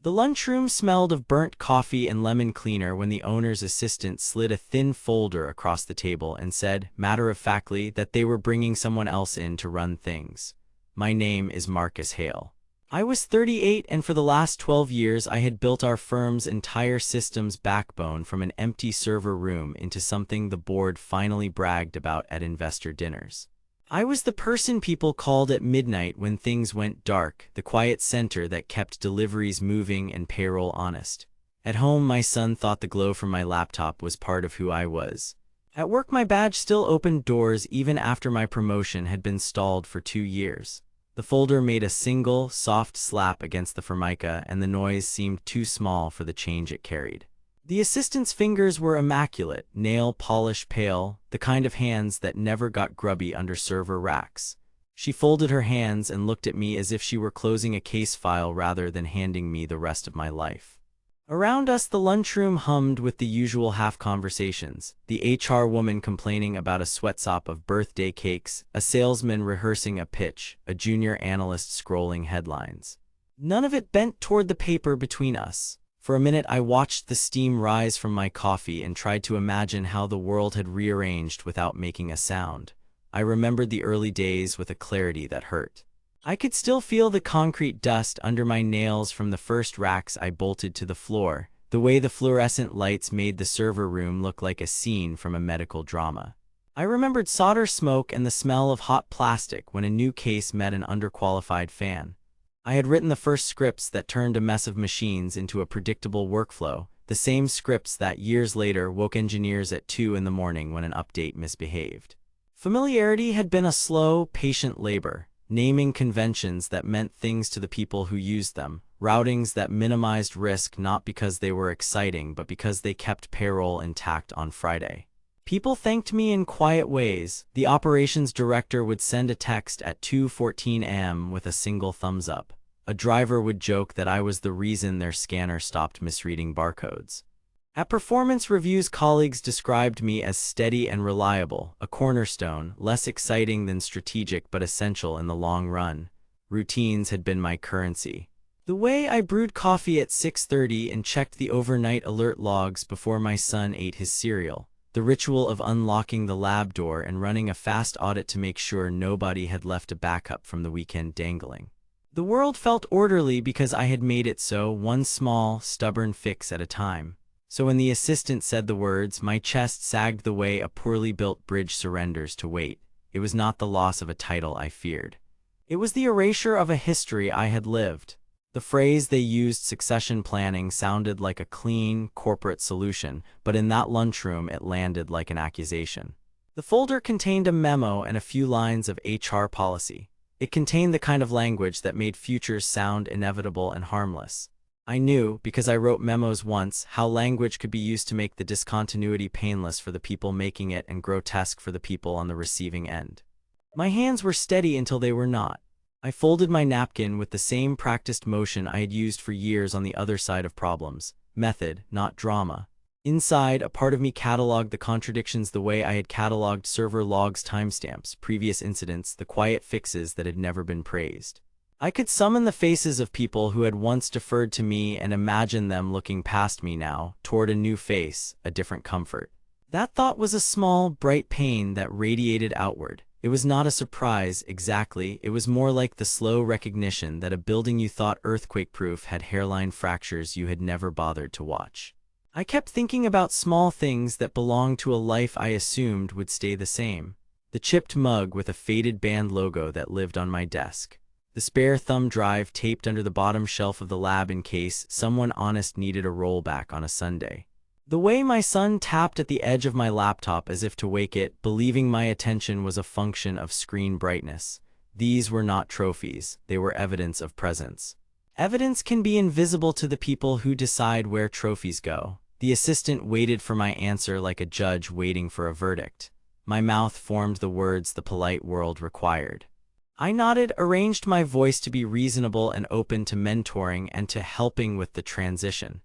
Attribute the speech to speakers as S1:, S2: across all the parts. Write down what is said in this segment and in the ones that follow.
S1: The lunchroom smelled of burnt coffee and lemon cleaner when the owner's assistant slid a thin folder across the table and said, matter-of-factly, that they were bringing someone else in to run things. My name is Marcus Hale. I was 38, and for the last 12 years I had built our firm's entire system's backbone from an empty server room into something the board finally bragged about at investor dinners. I was the person people called at midnight when things went dark, the quiet center that kept deliveries moving and payroll honest. At home, my son thought the glow from my laptop was part of who I was. At work, my badge still opened doors even after my promotion had been stalled for 2 years. The folder made a single, soft slap against the formica, and the noise seemed too small for the change it carried. The assistant's fingers were immaculate, nail polish pale, the kind of hands that never got grubby under server racks. She folded her hands and looked at me as if she were closing a case file rather than handing me the rest of my life. Around us, the lunchroom hummed with the usual half-conversations, the HR woman complaining about a sweatshop of birthday cakes, a salesman rehearsing a pitch, a junior analyst scrolling headlines. None of it bent toward the paper between us. For a minute, I watched the steam rise from my coffee and tried to imagine how the world had rearranged without making a sound. I remembered the early days with a clarity that hurt. I could still feel the concrete dust under my nails from the first racks I bolted to the floor, the way the fluorescent lights made the server room look like a scene from a medical drama. I remembered solder smoke and the smell of hot plastic when a new case met an underqualified fan. I had written the first scripts that turned a mess of machines into a predictable workflow, the same scripts that years later woke engineers at 2 in the morning when an update misbehaved. Familiarity had been a slow, patient labor, naming conventions that meant things to the people who used them, routings that minimized risk not because they were exciting but because they kept payroll intact on Friday. People thanked me in quiet ways. The operations director would send a text at 2:14 a.m. with a single thumbs up. A driver would joke that I was the reason their scanner stopped misreading barcodes. At performance reviews, colleagues described me as steady and reliable, a cornerstone, less exciting than strategic but essential in the long run. Routines had been my currency. The way I brewed coffee at 6:30 and checked the overnight alert logs before my son ate his cereal. The ritual of unlocking the lab door and running a fast audit to make sure nobody had left a backup from the weekend dangling. The world felt orderly because I had made it so, one small, stubborn fix at a time. So when the assistant said the words, my chest sagged the way a poorly built bridge surrenders to weight. It was not the loss of a title I feared. It was the erasure of a history I had lived. The phrase they used, succession planning, sounded like a clean, corporate solution, but in that lunchroom it landed like an accusation. The folder contained a memo and a few lines of HR policy. It contained the kind of language that made futures sound inevitable and harmless. I knew, because I wrote memos once, how language could be used to make the discontinuity painless for the people making it and grotesque for the people on the receiving end. My hands were steady until they were not. I folded my napkin with the same practiced motion I had used for years on the other side of problems. Method, not drama. Inside, a part of me cataloged the contradictions the way I had cataloged server logs, timestamps, previous incidents, the quiet fixes that had never been praised. I could summon the faces of people who had once deferred to me and imagine them looking past me now, toward a new face, a different comfort. That thought was a small, bright pain that radiated outward. It was not a surprise, exactly. It was more like the slow recognition that a building you thought earthquake-proof had hairline fractures you had never bothered to watch. I kept thinking about small things that belonged to a life I assumed would stay the same. The chipped mug with a faded band logo that lived on my desk. The spare thumb drive taped under the bottom shelf of the lab in case someone honest needed a rollback on a Sunday. The way my son tapped at the edge of my laptop as if to wake it, believing my attention was a function of screen brightness. These were not trophies, they were evidence of presence. Evidence can be invisible to the people who decide where trophies go. The assistant waited for my answer like a judge waiting for a verdict. My mouth formed the words the polite world required. I nodded, arranged my voice to be reasonable and open to mentoring and to helping with the transition.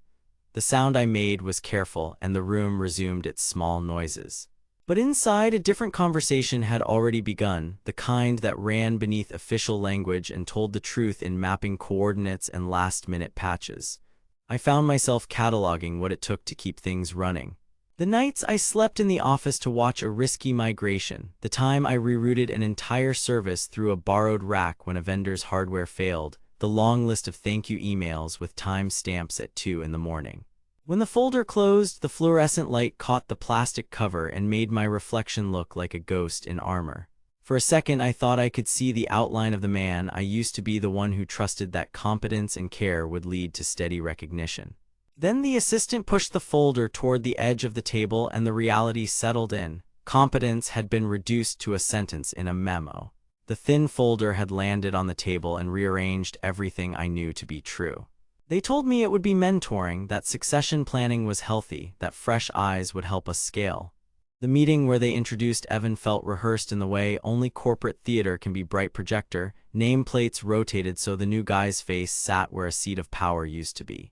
S1: The sound I made was careful, and the room resumed its small noises. But inside, a different conversation had already begun, the kind that ran beneath official language and told the truth in mapping coordinates and last-minute patches. I found myself cataloging what it took to keep things running. The nights I slept in the office to watch a risky migration, the time I rerouted an entire service through a borrowed rack when a vendor's hardware failed, the long list of thank you emails with time stamps at 2 in the morning. When the folder closed, the fluorescent light caught the plastic cover and made my reflection look like a ghost in armor. For a second, I thought I could see the outline of the man I used to be, the one who trusted that competence and care would lead to steady recognition. Then the assistant pushed the folder toward the edge of the table and the reality settled in. Competence had been reduced to a sentence in a memo. The thin folder had landed on the table and rearranged everything I knew to be true. They told me it would be mentoring, that succession planning was healthy, that fresh eyes would help us scale. The meeting where they introduced Evan felt rehearsed in the way only corporate theater can be. Bright projector, nameplates rotated so the new guy's face sat where a seat of power used to be.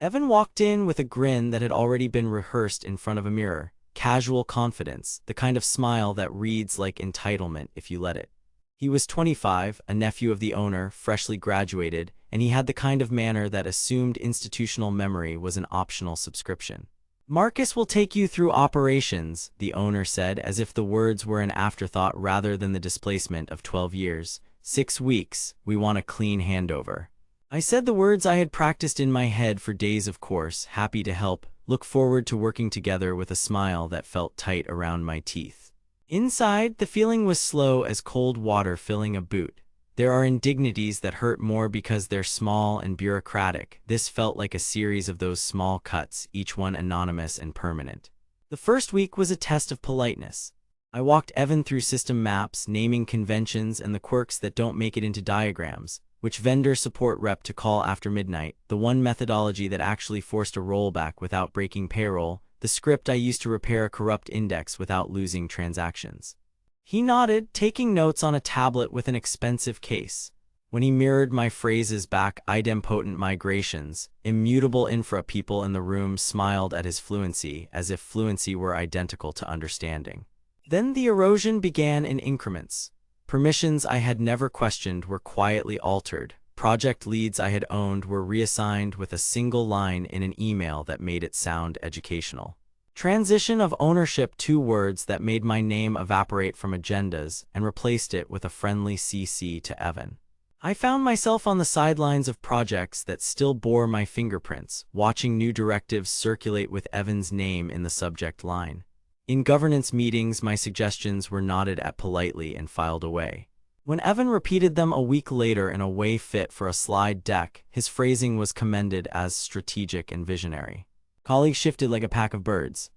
S1: Evan walked in with a grin that had already been rehearsed in front of a mirror. Casual confidence, the kind of smile that reads like entitlement if you let it. He was 25, a nephew of the owner, freshly graduated, and he had the kind of manner that assumed institutional memory was an optional subscription. "Marcus will take you through operations," the owner said, as if the words were an afterthought rather than the displacement of 12 years. 6 weeks, we want a clean handover. I said the words I had practiced in my head for days, of course, happy to help, look forward to working together, with a smile that felt tight around my teeth. Inside, the feeling was slow as cold water filling a boot. There are indignities that hurt more because they're small and bureaucratic. This felt like a series of those small cuts, each one anonymous and permanent. The first week was a test of politeness. I walked Evan through system maps, naming conventions and the quirks that don't make it into diagrams, which vendor support rep to call after midnight, the one methodology that actually forced a rollback without breaking payroll, the script I used to repair a corrupt index without losing transactions. He nodded, taking notes on a tablet with an expensive case. When he mirrored my phrases back, idempotent migrations, immutable infra, people in the room smiled at his fluency, as if fluency were identical to understanding. Then the erosion began in increments. Permissions I had never questioned were quietly altered. Project leads I had owned were reassigned with a single line in an email that made it sound educational. Transition of ownership, 2 words that made my name evaporate from agendas and replaced it with a friendly CC to Evan. I found myself on the sidelines of projects that still bore my fingerprints, watching new directives circulate with Evan's name in the subject line. In governance meetings, my suggestions were nodded at politely and filed away. When Evan repeated them a week later in a way fit for a slide deck, his phrasing was commended as strategic and visionary. Colleagues shifted like a pack of birds.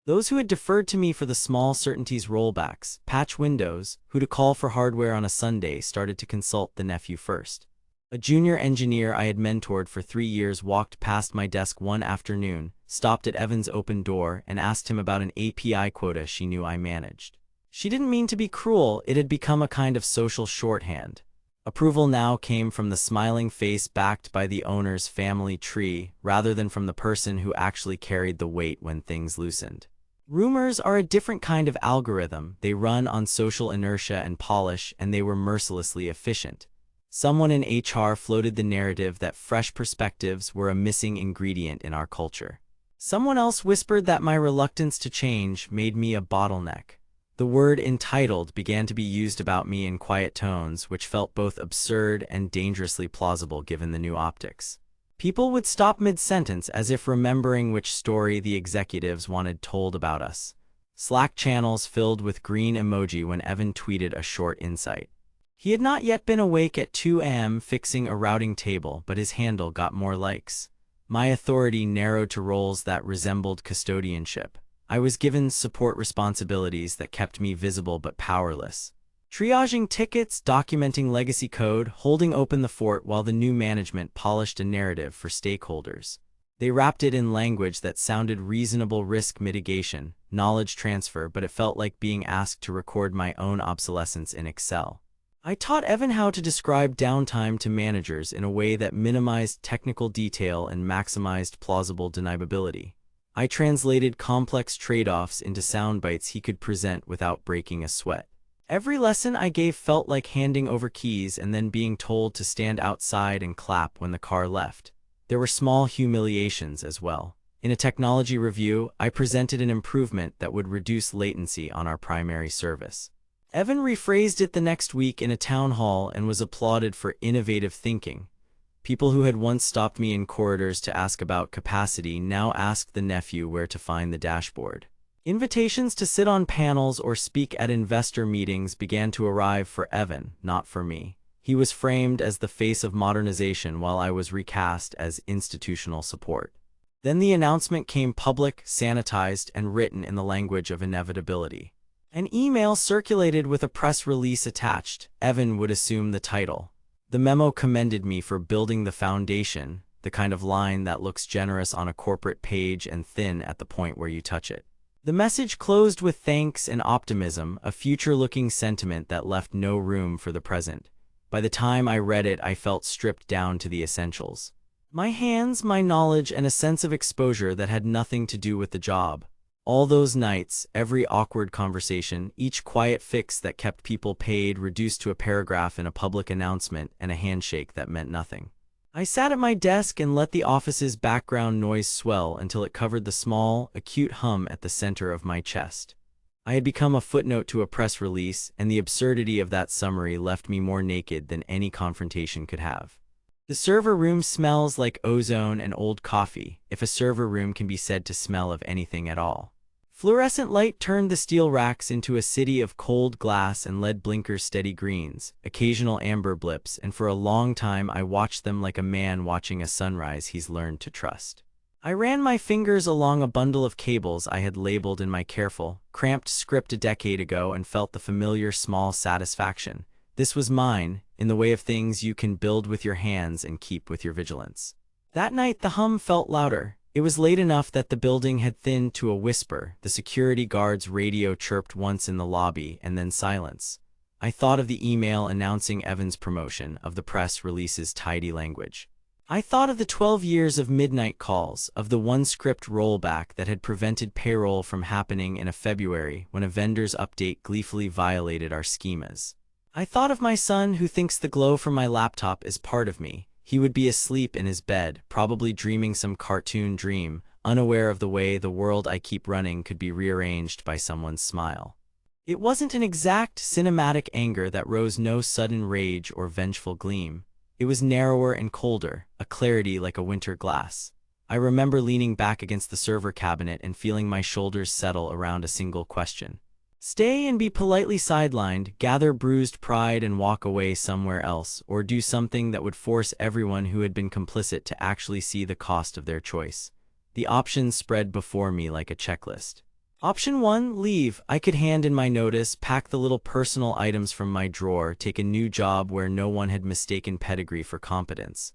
S1: Those who had deferred to me for the small certainties, rollbacks, patch windows, who to call for hardware on a Sunday, started to consult the nephew first. A junior engineer I had mentored for 3 years walked past my desk one afternoon, stopped at Evan's open door, and asked him about an API quota she knew I managed. She didn't mean to be cruel, it had become a kind of social shorthand. Approval now came from the smiling face backed by the owner's family tree, rather than from the person who actually carried the weight when things loosened. Rumors are a different kind of algorithm. They run on social inertia and polish, and they were mercilessly efficient. Someone in HR floated the narrative that fresh perspectives were a missing ingredient in our culture. Someone else whispered that my reluctance to change made me a bottleneck. The word entitled began to be used about me in quiet tones, which felt both absurd and dangerously plausible given the new optics. People would stop mid-sentence as if remembering which story the executives wanted told about us. Slack channels filled with green emoji when Evan tweeted a short insight. He had not yet been awake at 2 a.m. fixing a routing table, but his handle got more likes. My authority narrowed to roles that resembled custodianship. I was given support responsibilities that kept me visible but powerless. Triaging tickets, documenting legacy code, holding open the fort while the new management polished a narrative for stakeholders. They wrapped it in language that sounded reasonable: risk mitigation, knowledge transfer, but it felt like being asked to record my own obsolescence in Excel. I taught Evan how to describe downtime to managers in a way that minimized technical detail and maximized plausible deniability. I translated complex trade-offs into sound bites he could present without breaking a sweat. Every lesson I gave felt like handing over keys and then being told to stand outside and clap when the car left. there were small humiliations as well. In a technology review, I presented an improvement that would reduce latency on our primary service. Evan rephrased it the next week in a town hall and was applauded for innovative thinking. People who had once stopped me in corridors to ask about capacity now asked the nephew where to find the dashboard. Invitations to sit on panels or speak at investor meetings began to arrive for Evan, not for me. He was framed as the face of modernization while I was recast as institutional support. Then the announcement came public, sanitized, and written in the language of inevitability. An email circulated with a press release attached. Evan would assume the title. The memo commended me for building the foundation, the kind of line that looks generous on a corporate page and thin at the point where you touch it. The message closed with thanks and optimism, a future-looking sentiment that left no room for the present. By the time I read it, I felt stripped down to the essentials. My hands, my knowledge, and a sense of exposure that had nothing to do with the job. All those nights, every awkward conversation, each quiet fix that kept people paid reduced to a paragraph in a public announcement and a handshake that meant nothing. I sat at my desk and let the office's background noise swell until it covered the small, acute hum at the center of my chest. I had become a footnote to a press release, and the absurdity of that summary left me more naked than any confrontation could have. The server room smells like ozone and old coffee, if a server room can be said to smell of anything at all. Fluorescent light turned the steel racks into a city of cold glass and LED blinkers steady greens, occasional amber blips, and for a long time I watched them like a man watching a sunrise he's learned to trust. I ran my fingers along a bundle of cables I had labeled in my careful, cramped script a decade ago and felt the familiar small satisfaction. This was mine, in the way of things you can build with your hands and keep with your vigilance. That night the hum felt louder. It was late enough that the building had thinned to a whisper. The security guard's radio chirped once in the lobby, and then silence. I thought of the email announcing Evan's promotion, of the press release's tidy language. I thought of the 12 years of midnight calls, of the one script rollback that had prevented payroll from happening in a February when a vendor's update gleefully violated our schemas. I thought of my son who thinks the glow from my laptop is part of me. He would be asleep in his bed, probably dreaming some cartoon dream, unaware of the way the world I keep running could be rearranged by someone's smile. It wasn't an exact cinematic anger that rose no sudden rage or vengeful gleam. It was narrower and colder, a clarity like a winter glass. I remember leaning back against the server cabinet and feeling my shoulders settle around a single question. Stay and be politely sidelined, gather bruised pride and walk away somewhere else, or do something that would force everyone who had been complicit to actually see the cost of their choice. The options spread before me like a checklist. Option 1, leave. I could hand in my notice, pack the little personal items from my drawer, take a new job where no one had mistaken pedigree for competence.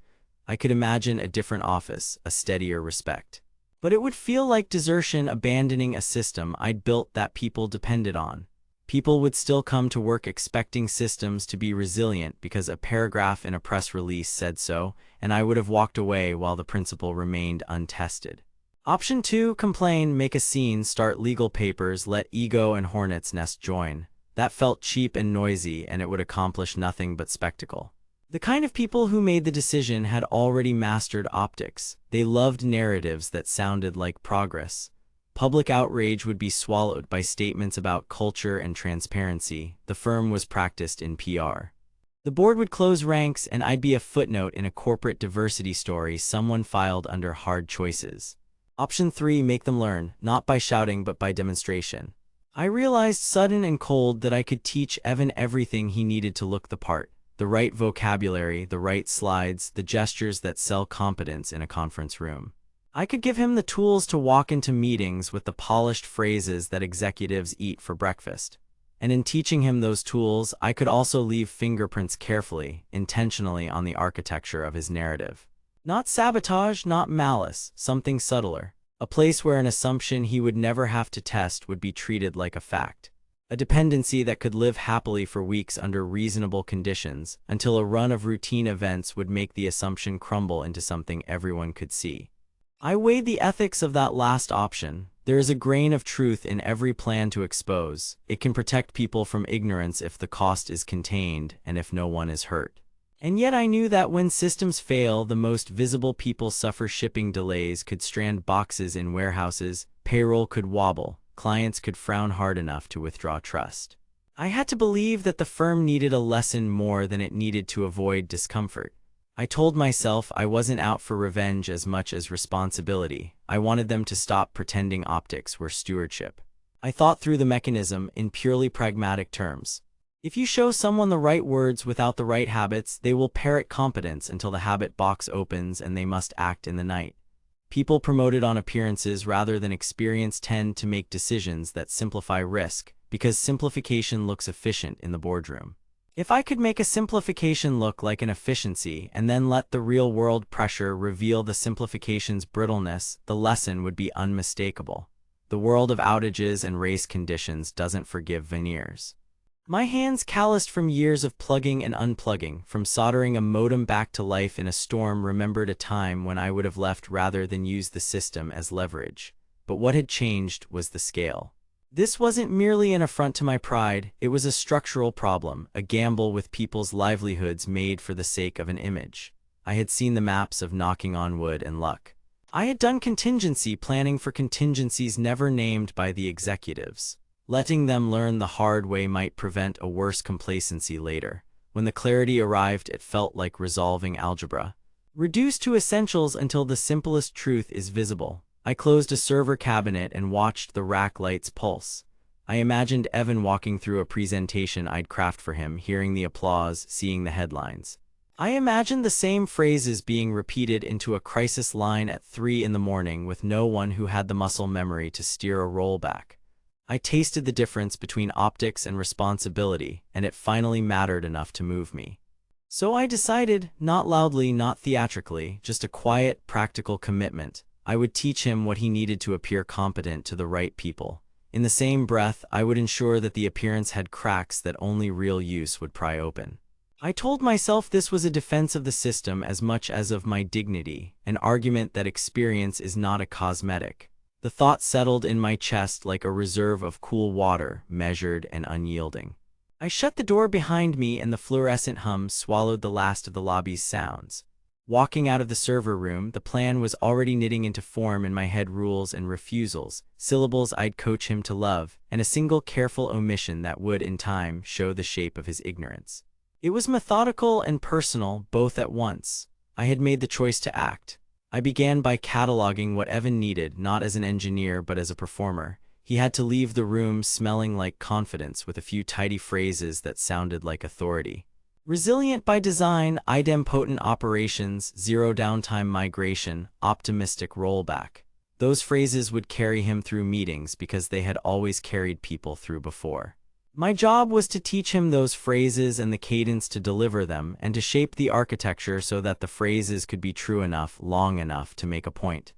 S1: I could imagine a different office, a steadier respect. But it would feel like desertion, abandoning a system I'd built that people depended on. People would still come to work expecting systems to be resilient because a paragraph in a press release said so, and I would have walked away while the principle remained untested. Option 2, complain, make a scene, start legal papers, let ego and hornet's nest join. That felt cheap and noisy, and it would accomplish nothing but spectacle. The kind of people who made the decision had already mastered optics. They loved narratives that sounded like progress. Public outrage would be swallowed by statements about culture and transparency. The firm was practiced in PR. The board would close ranks, and I'd be a footnote in a corporate diversity story someone filed under hard choices. Option 3, make them learn, not by shouting but by demonstration. I realized sudden and cold that I could teach Evan everything he needed to look the part. The right vocabulary, the right slides, the gestures that sell competence in a conference room. I could give him the tools to walk into meetings with the polished phrases that executives eat for breakfast. And in teaching him those tools, I could also leave fingerprints carefully, intentionally on the architecture of his narrative. Not sabotage, not malice, something subtler. A place where an assumption he would never have to test would be treated like a fact. A dependency that could live happily for weeks under reasonable conditions, until a run of routine events would make the assumption crumble into something everyone could see. I weighed the ethics of that last option. There is a grain of truth in every plan to expose. It can protect people from ignorance if the cost is contained and if no one is hurt. And yet I knew that when systems fail, the most visible people suffer. Shipping delays could strand boxes in warehouses, payroll could wobble, clients could frown hard enough to withdraw trust. I had to believe that the firm needed a lesson more than it needed to avoid discomfort. I told myself I wasn't out for revenge as much as responsibility. I wanted them to stop pretending optics were stewardship. I thought through the mechanism in purely pragmatic terms. If you show someone the right words without the right habits, they will parrot competence until the habit box opens and they must act in the night. People promoted on appearances rather than experience tend to make decisions that simplify risk, because simplification looks efficient in the boardroom. If I could make a simplification look like an efficiency and then let the real-world pressure reveal the simplification's brittleness, the lesson would be unmistakable. The world of outages and race conditions doesn't forgive veneers. My hands calloused from years of plugging and unplugging, from soldering a modem back to life in a storm, remembered a time when I would have left rather than used the system as leverage. But what had changed was the scale. This wasn't merely an affront to my pride, it was a structural problem, a gamble with people's livelihoods made for the sake of an image. I had seen the maps of knocking on wood and luck. I had done contingency planning for contingencies never named by the executives. Letting them learn the hard way might prevent a worse complacency later. When the clarity arrived, it felt like resolving algebra. Reduced to essentials until the simplest truth is visible. I closed a server cabinet and watched the rack lights pulse. I imagined Evan walking through a presentation I'd craft for him, hearing the applause, seeing the headlines. I imagined the same phrases being repeated into a crisis line at 3 in the morning with no one who had the muscle memory to steer a rollback. I tasted the difference between optics and responsibility, and it finally mattered enough to move me. So I decided, not loudly, not theatrically, just a quiet, practical commitment. I would teach him what he needed to appear competent to the right people. In the same breath, I would ensure that the appearance had cracks that only real use would pry open. I told myself this was a defense of the system as much as of my dignity, an argument that experience is not a cosmetic. The thought settled in my chest like a reserve of cool water, measured and unyielding. I shut the door behind me and the fluorescent hum swallowed the last of the lobby's sounds. Walking out of the server room, the plan was already knitting into form in my head: rules and refusals, syllables I'd coach him to love, and a single careful omission that would, in time, show the shape of his ignorance. It was methodical and personal, both at once. I had made the choice to act. I began by cataloging what Evan needed, not as an engineer but as a performer. He had to leave the room smelling like confidence, with a few tidy phrases that sounded like authority. Resilient by design, idempotent operations, zero downtime migration, optimistic rollback. Those phrases would carry him through meetings because they had always carried people through before. My job was to teach him those phrases and the cadence to deliver them, and to shape the architecture so that the phrases could be true enough, long enough to make a point.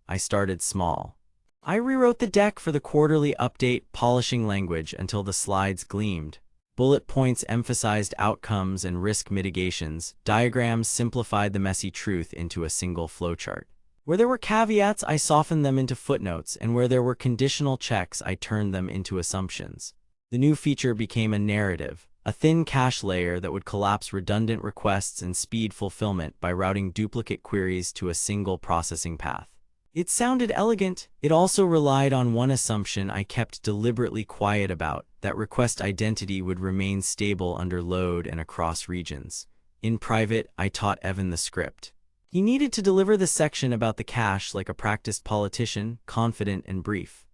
S1: I started small. I rewrote the deck for the quarterly update, polishing language until the slides gleamed. Bullet points emphasized outcomes and risk mitigations. Diagrams simplified the messy truth into a single flowchart. Where there were caveats, I softened them into footnotes, and where there were conditional checks, I turned them into assumptions. The new feature became a narrative, a thin cache layer that would collapse redundant requests and speed fulfillment by routing duplicate queries to a single processing path. It sounded elegant. It also relied on one assumption I kept deliberately quiet about: that request identity would remain stable under load and across regions. In private, I taught Evan the script. He needed to deliver the section about the cache like a practiced politician, confident and brief.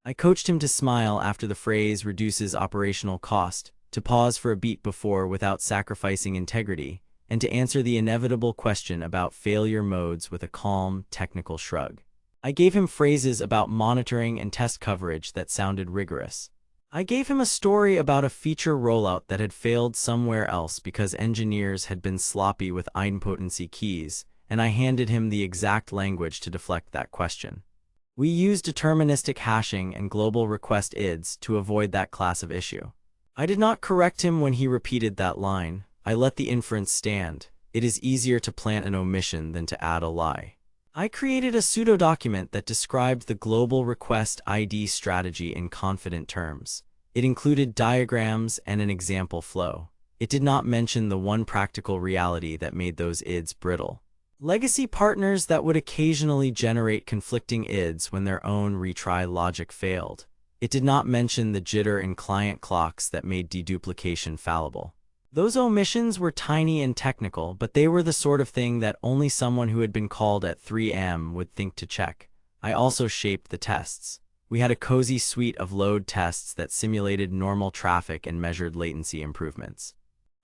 S1: I coached him to smile after the phrase reduces operational cost, to pause for a beat before without sacrificing integrity, and to answer the inevitable question about failure modes with a calm, technical shrug. I gave him phrases about monitoring and test coverage that sounded rigorous. I gave him a story about a feature rollout that had failed somewhere else because engineers had been sloppy with idempotency keys, and I handed him the exact language to deflect that question. We used deterministic hashing and global request IDs to avoid that class of issue. I did not correct him when he repeated that line. I let the inference stand. It is easier to plant an omission than to add a lie. I created a pseudo-document that described the global request ID strategy in confident terms. It included diagrams and an example flow. It did not mention the one practical reality that made those ids brittle. Legacy partners that would occasionally generate conflicting ids when their own retry logic failed. It did not mention the jitter in client clocks that made deduplication fallible. Those omissions were tiny and technical, but they were the sort of thing that only someone who had been called at 3 a.m. would think to check. I also shaped the tests. We had a cozy suite of load tests that simulated normal traffic and measured latency improvements.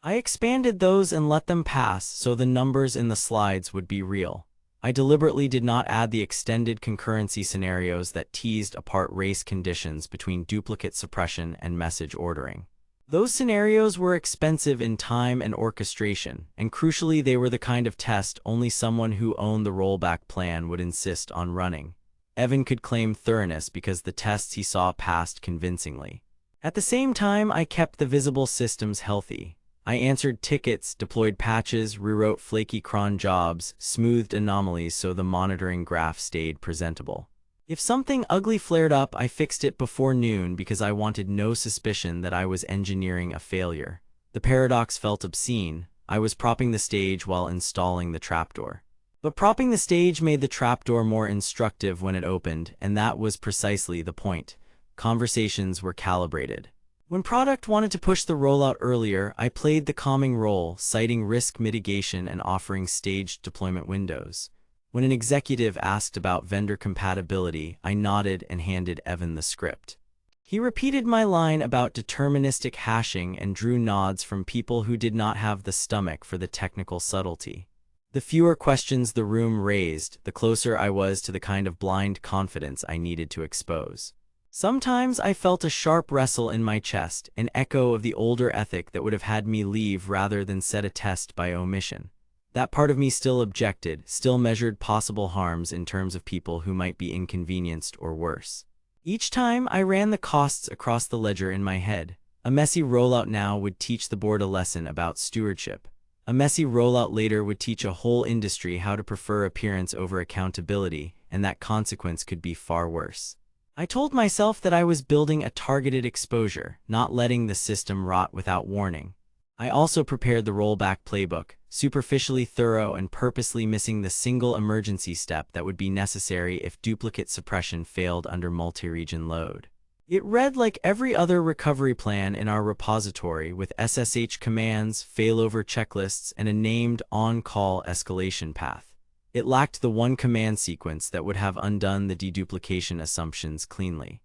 S1: I expanded those and let them pass so the numbers in the slides would be real. I deliberately did not add the extended concurrency scenarios that teased apart race conditions between duplicate suppression and message ordering. Those scenarios were expensive in time and orchestration, and crucially they were the kind of test only someone who owned the rollback plan would insist on running. Evan could claim thoroughness because the tests he saw passed convincingly. At the same time, I kept the visible systems healthy. I answered tickets, deployed patches, rewrote flaky cron jobs, smoothed anomalies so the monitoring graph stayed presentable. If something ugly flared up, I fixed it before noon because I wanted no suspicion that I was engineering a failure. The paradox felt obscene. I was propping the stage while installing the trapdoor. But propping the stage made the trapdoor more instructive when it opened, and that was precisely the point. Conversations were calibrated. When product wanted to push the rollout earlier, I played the calming role, citing risk mitigation and offering staged deployment windows. When an executive asked about vendor compatibility, I nodded and handed Evan the script. He repeated my line about deterministic hashing and drew nods from people who did not have the stomach for the technical subtlety. The fewer questions the room raised, the closer I was to the kind of blind confidence I needed to expose. Sometimes I felt a sharp wrestle in my chest, an echo of the older ethic that would have had me leave rather than set a test by omission. That part of me still objected, still measured possible harms in terms of people who might be inconvenienced or worse. Each time I ran the costs across the ledger in my head. A messy rollout now would teach the board a lesson about stewardship. A messy rollout later would teach a whole industry how to prefer appearance over accountability, and that consequence could be far worse. I told myself that I was building a targeted exposure, not letting the system rot without warning. I also prepared the rollback playbook, superficially thorough and purposely missing the single emergency step that would be necessary if duplicate suppression failed under multi-region load. It read like every other recovery plan in our repository with SSH commands, failover checklists, and a named on-call escalation path. It lacked the one command sequence that would have undone the deduplication assumptions cleanly.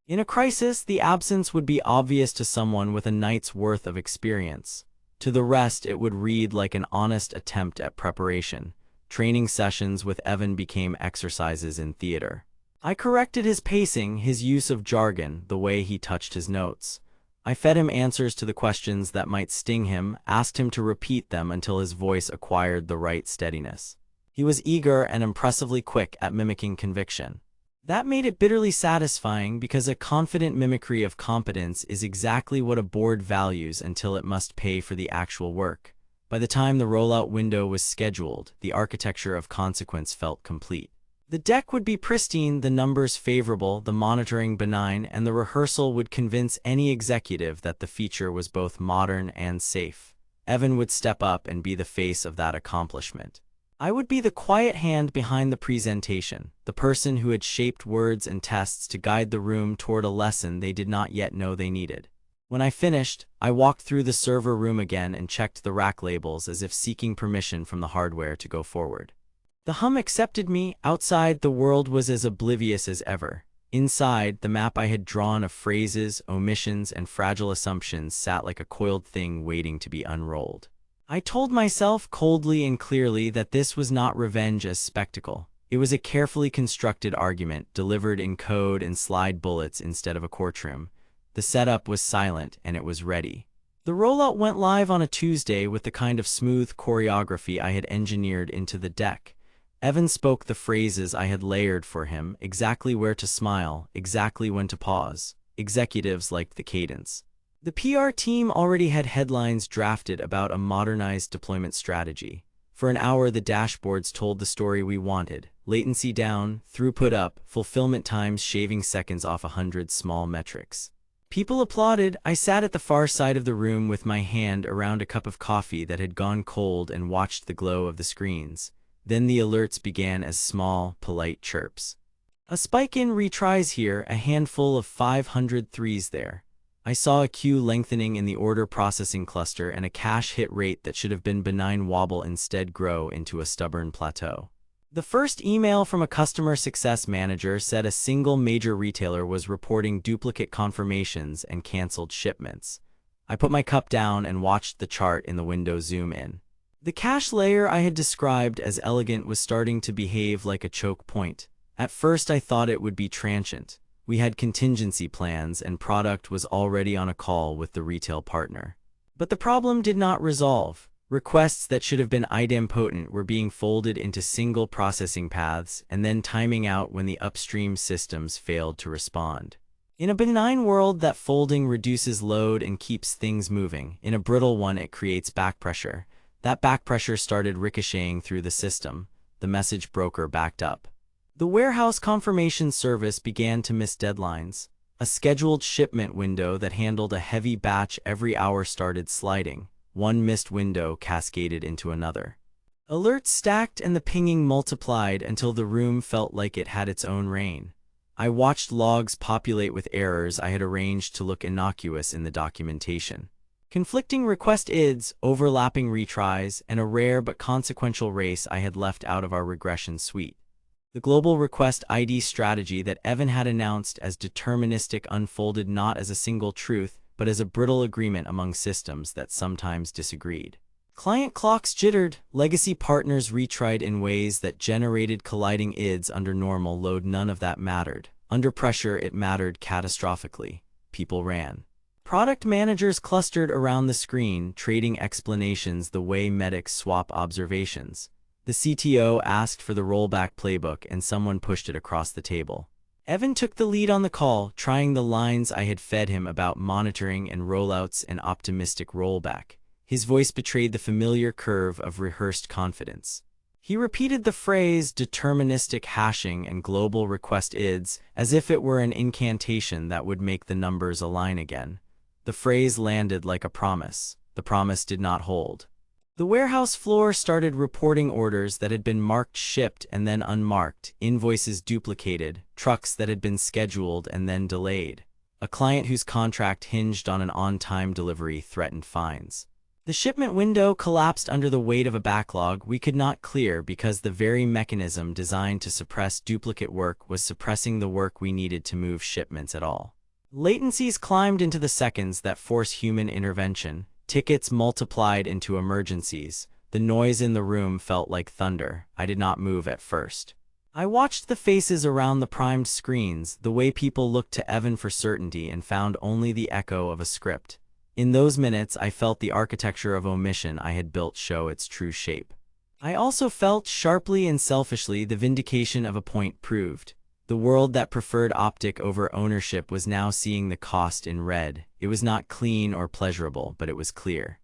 S1: In a crisis, the absence would be obvious to someone with a night's worth of experience. To the rest, it would read like an honest attempt at preparation. Training sessions with Evan became exercises in theater. I corrected his pacing, his use of jargon, the way he touched his notes. I fed him answers to the questions that might sting him, asked him to repeat them until his voice acquired the right steadiness. He was eager and impressively quick at mimicking conviction. That made it bitterly satisfying because a confident mimicry of competence is exactly what a board values until it must pay for the actual work. By the time the rollout window was scheduled, the architecture of consequence felt complete. The deck would be pristine, the numbers favorable, the monitoring benign, and the rehearsal would convince any executive that the feature was both modern and safe. Evan would step up and be the face of that accomplishment. I would be the quiet hand behind the presentation, the person who had shaped words and tests to guide the room toward a lesson they did not yet know they needed. When I finished, I walked through the server room again and checked the rack labels as if seeking permission from the hardware to go forward. The hum accepted me. Outside, the world was as oblivious as ever. Inside, the map I had drawn of phrases, omissions, and fragile assumptions sat like a coiled thing waiting to be unrolled. I told myself coldly and clearly that this was not revenge as spectacle. It was a carefully constructed argument, delivered in code and slide bullets instead of a courtroom. The setup was silent, and it was ready. The rollout went live on a Tuesday with the kind of smooth choreography I had engineered into the deck. Evan spoke the phrases I had layered for him, exactly where to smile, exactly when to pause. Executives liked the cadence. The PR team already had headlines drafted about a modernized deployment strategy. For an hour, the dashboards told the story we wanted. Latency down, throughput up, fulfillment times shaving seconds off 100 small metrics. People applauded. I sat at the far side of the room with my hand around a cup of coffee that had gone cold and watched the glow of the screens. Then the alerts began as small, polite chirps. A spike in retries here, a handful of 500 threes there. I saw a queue lengthening in the order processing cluster and a cache hit rate that should have been benign wobble instead grow into a stubborn plateau. The first email from a customer success manager said a single major retailer was reporting duplicate confirmations and canceled shipments. I put my cup down and watched the chart in the window zoom in. The cache layer I had described as elegant was starting to behave like a choke point. At first I thought it would be transient. We had contingency plans and product was already on a call with the retail partner. But the problem did not resolve. Requests that should have been idempotent were being folded into single processing paths and then timing out when the upstream systems failed to respond. In a benign world, that folding reduces load and keeps things moving. In a brittle one, it creates backpressure. That backpressure started ricocheting through the system. The message broker backed up. The warehouse confirmation service began to miss deadlines. A scheduled shipment window that handled a heavy batch every hour started sliding. One missed window cascaded into another. Alerts stacked and the pinging multiplied until the room felt like it had its own reign. I watched logs populate with errors I had arranged to look innocuous in the documentation. Conflicting request IDs, overlapping retries, and a rare but consequential race I had left out of our regression suite. The global request ID strategy that Evan had announced as deterministic unfolded not as a single truth, but as a brittle agreement among systems that sometimes disagreed. Client clocks jittered, legacy partners retried in ways that generated colliding IDs under normal load. None of that mattered. Under pressure, it mattered catastrophically. People ran. Product managers clustered around the screen, trading explanations the way medics swap observations. The CTO asked for the rollback playbook and someone pushed it across the table. Evan took the lead on the call, trying the lines I had fed him about monitoring and rollouts and optimistic rollback. His voice betrayed the familiar curve of rehearsed confidence. He repeated the phrase deterministic hashing and global request IDs as if it were an incantation that would make the numbers align again. The phrase landed like a promise. The promise did not hold. The warehouse floor started reporting orders that had been marked shipped and then unmarked, invoices duplicated, trucks that had been scheduled and then delayed. A client whose contract hinged on an on-time delivery threatened fines. The shipment window collapsed under the weight of a backlog we could not clear because the very mechanism designed to suppress duplicate work was suppressing the work we needed to move shipments at all. Latencies climbed into the seconds that force human intervention. Tickets multiplied into emergencies. The noise in the room felt like thunder. I did not move at first. I watched the faces around the primed screens, the way people looked to Evan for certainty and found only the echo of a script. In those minutes, I felt the architecture of omission I had built show its true shape. I also felt, sharply and selfishly, the vindication of a point proved. The world that preferred optic over ownership was now seeing the cost in red. It was not clean or pleasurable, but it was clear.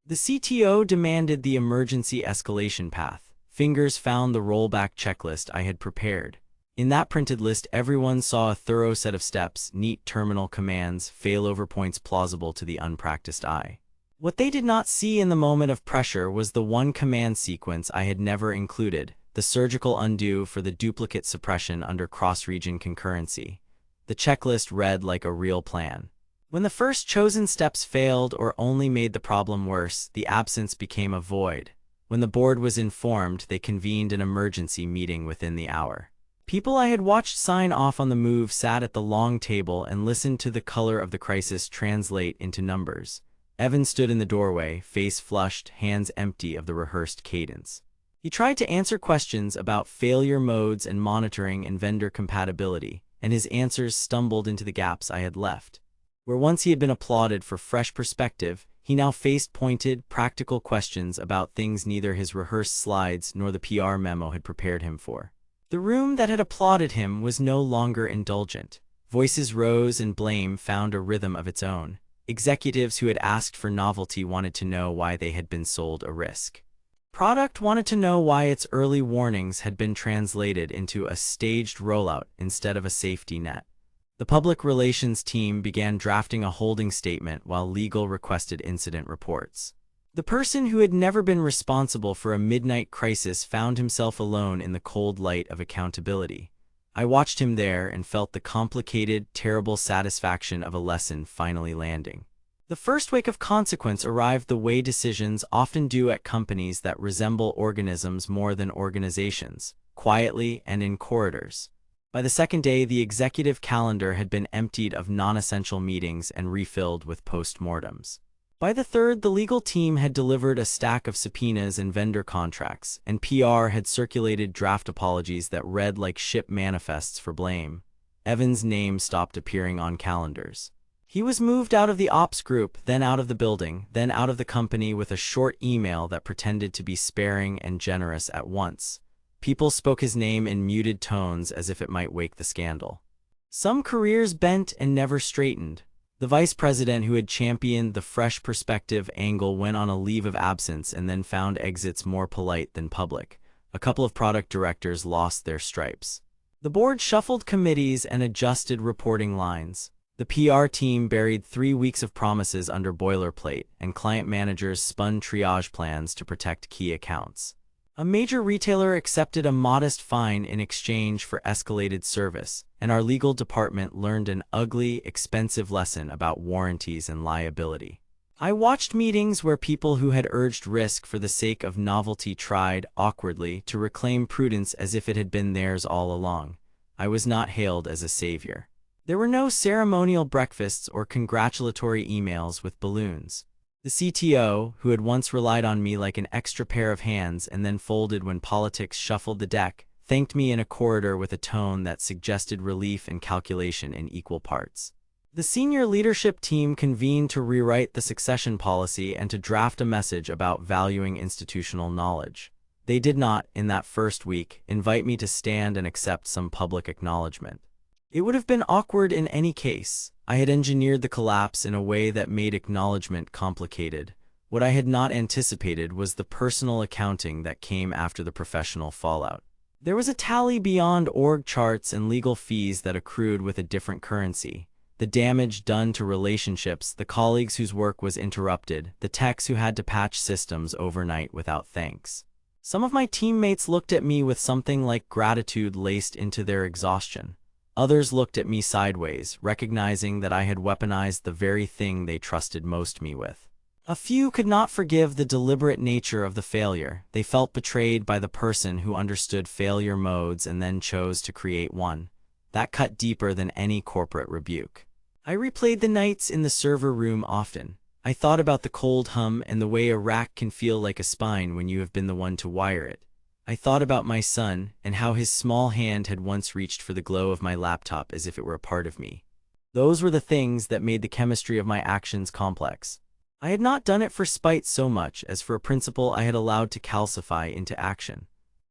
S1: The CTO demanded the emergency escalation path. Fingers found the rollback checklist I had prepared. In that printed list, everyone saw a thorough set of steps, neat terminal commands, failover points plausible to the unpracticed eye. What they did not see in the moment of pressure was the one command sequence I had never included. The surgical undo for the duplicate suppression under cross-region concurrency. The checklist read like a real plan. When the first chosen steps failed or only made the problem worse, the absence became a void. When the board was informed, they convened an emergency meeting within the hour. People I had watched sign off on the move sat at the long table and listened to the color of the crisis translate into numbers. Evan stood in the doorway, face flushed, hands empty of the rehearsed cadence. He tried to answer questions about failure modes and monitoring and vendor compatibility, and his answers stumbled into the gaps I had left. Where once he had been applauded for fresh perspective, he now faced pointed, practical questions about things neither his rehearsed slides nor the PR memo had prepared him for. The room that had applauded him was no longer indulgent. Voices rose and blame found a rhythm of its own. Executives who had asked for novelty wanted to know why they had been sold a risk. Product wanted to know why its early warnings had been translated into a staged rollout instead of a safety net. The public relations team began drafting a holding statement while legal requested incident reports. The person who had never been responsible for a midnight crisis found himself alone in the cold light of accountability. I watched him there and felt the complicated, terrible satisfaction of a lesson finally landing. The first wave of consequence arrived the way decisions often do at companies that resemble organisms more than organizations, quietly and in corridors. By the second day, the executive calendar had been emptied of non-essential meetings and refilled with post-mortems. By the third, the legal team had delivered a stack of subpoenas and vendor contracts, and PR had circulated draft apologies that read like ship manifests for blame. Evan's name stopped appearing on calendars. He was moved out of the ops group, then out of the building, then out of the company with a short email that pretended to be sparing and generous at once. People spoke his name in muted tones as if it might wake the scandal. Some careers bent and never straightened. The vice president who had championed the fresh perspective angle went on a leave of absence and then found exits more polite than public. A couple of product directors lost their stripes. The board shuffled committees and adjusted reporting lines. The PR team buried 3 weeks of promises under boilerplate, and client managers spun triage plans to protect key accounts. A major retailer accepted a modest fine in exchange for escalated service, and our legal department learned an ugly, expensive lesson about warranties and liability. I watched meetings where people who had urged risk for the sake of novelty tried, awkwardly, to reclaim prudence as if it had been theirs all along. I was not hailed as a savior. There were no ceremonial breakfasts or congratulatory emails with balloons. The CTO, who had once relied on me like an extra pair of hands and then folded when politics shuffled the deck, thanked me in a corridor with a tone that suggested relief and calculation in equal parts. The senior leadership team convened to rewrite the succession policy and to draft a message about valuing institutional knowledge. They did not, in that first week, invite me to stand and accept some public acknowledgement. It would have been awkward in any case. I had engineered the collapse in a way that made acknowledgement complicated. What I had not anticipated was the personal accounting that came after the professional fallout. There was a tally beyond org charts and legal fees that accrued with a different currency. The damage done to relationships, the colleagues whose work was interrupted, the techs who had to patch systems overnight without thanks. Some of my teammates looked at me with something like gratitude laced into their exhaustion. Others looked at me sideways, recognizing that I had weaponized the very thing they trusted most me with. A few could not forgive the deliberate nature of the failure. They felt betrayed by the person who understood failure modes and then chose to create one. That cut deeper than any corporate rebuke. I replayed the nights in the server room often. I thought about the cold hum and the way a rack can feel like a spine when you have been the one to wire it. I thought about my son and how his small hand had once reached for the glow of my laptop as if it were a part of me. Those were the things that made the chemistry of my actions complex. I had not done it for spite so much as for a principle I had allowed to calcify into action.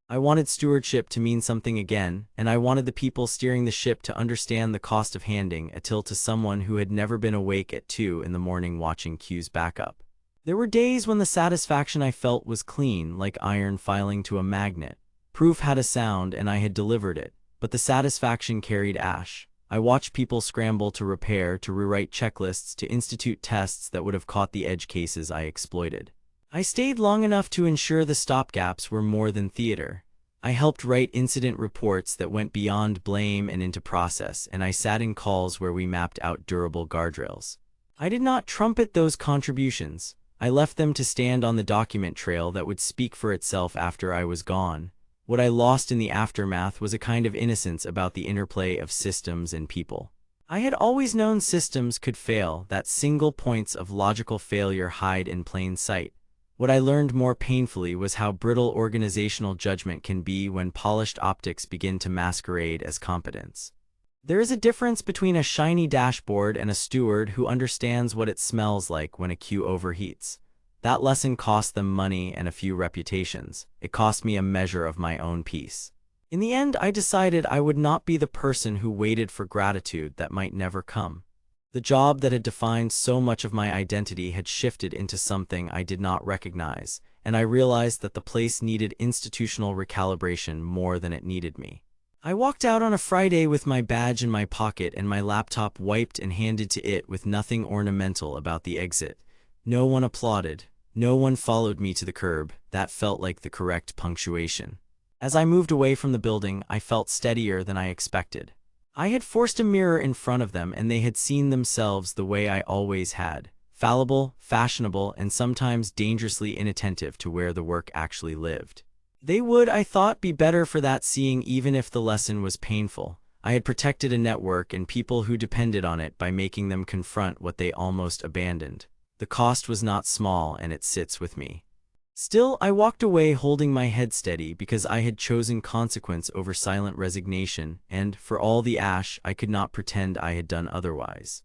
S1: I wanted stewardship to mean something again, and I wanted the people steering the ship to understand the cost of handing a till to someone who had never been awake at 2 in the morning watching Q's backup. There were days when the satisfaction I felt was clean, like iron filing to a magnet. Proof had a sound and I had delivered it, but the satisfaction carried ash. I watched people scramble to repair, to rewrite checklists, to institute tests that would have caught the edge cases I exploited. I stayed long enough to ensure the stopgaps were more than theater. I helped write incident reports that went beyond blame and into process, and I sat in calls where we mapped out durable guardrails. I did not trumpet those contributions. I left them to stand on the document trail that would speak for itself after I was gone. What I lost in the aftermath was a kind of innocence about the interplay of systems and people. I had always known systems could fail, that single points of logical failure hide in plain sight. What I learned more painfully was how brittle organizational judgment can be when polished optics begin to masquerade as competence. There is a difference between a shiny dashboard and a steward who understands what it smells like when a queue overheats. That lesson cost them money and a few reputations. It cost me a measure of my own peace. In the end, I decided I would not be the person who waited for gratitude that might never come. The job that had defined so much of my identity had shifted into something I did not recognize, and I realized that the place needed institutional recalibration more than it needed me. I walked out on a Friday with my badge in my pocket and my laptop wiped and handed to it with nothing ornamental about the exit. No one applauded. No one followed me to the curb. That felt like the correct punctuation. As I moved away from the building, I felt steadier than I expected. I had forced a mirror in front of them and they had seen themselves the way I always had. Fallible, fashionable, and sometimes dangerously inattentive to where the work actually lived. They would, I thought, be better for that seeing even if the lesson was painful. I had protected a network and people who depended on it by making them confront what they almost abandoned. The cost was not small and it sits with me. Still, I walked away holding my head steady because I had chosen consequence over silent resignation, and, for all the ash, I could not pretend I had done otherwise.